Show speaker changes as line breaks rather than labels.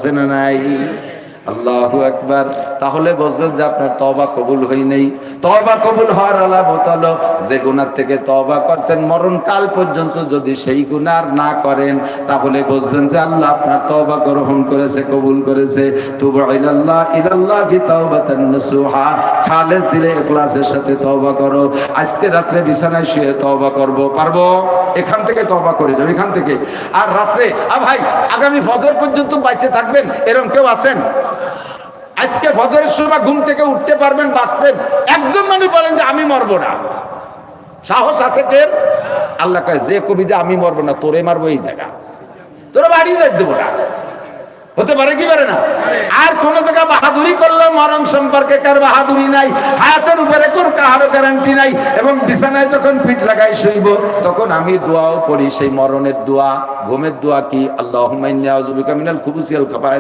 আছে না নাই? আল্লাহু আকবার। তাহলে বুঝবেন যে আপনার তওবা কবুল হয় নাই। তওবা কবুল হওয়ার আলামত হলো যে গুনাহ থেকে তওবা করছেন মরণ কাল পর্যন্ত যদি সেই গুনাহ আর না করেন, তাহলে বুঝবেন যে আল্লাহ আপনার তওবা গ্রহণ করেছে, কবুল করেছে। তুবু ইলাল্লাহি তাওবাতান নাসুহা, খালেস দিলে ইখলাসের সাথে তওবা করো। আজকে রাত্রে বিছানায় শুয়ে তওবা করব, পারবো? এখান থেকে তওবা করে যাও, এখান থেকে। আর রাত্রে ভাই আগামী ফজর পর্যন্ত বাইচে থাকবেন, এরকম কেউ আছেন? আজকে ফজরের সময় ঘুম থেকে উঠতে পারবেন, বাঁচবেন? একজন মানুষ বলেন যে আমি মরবো না। সাহস আছে কে? আল্লাহ কয় যে কবি যে আমি মরবো না, তোরে মারবো এই জায়গা, তোরা বাড়ি যাই দেবো না। হতে পারে কি পারে না? আর কোন জায়গা বাহাদুরি করলে মরণ সম্পর্কে কার বাহাদুরি নাই, হায়াতের উপরে কারো গ্যারান্টি নাই। এবং বিছানায় যখন পিঠ লাগাই শুইব তখন আমি দোয়াও করি, সেই মরণের দোয়া, ঘুমের দোয়া কি? আল্লাহুম্মা ইন্নী আউযু বিকা মিনাল খুবুসি ওয়াল খাবায়েথ।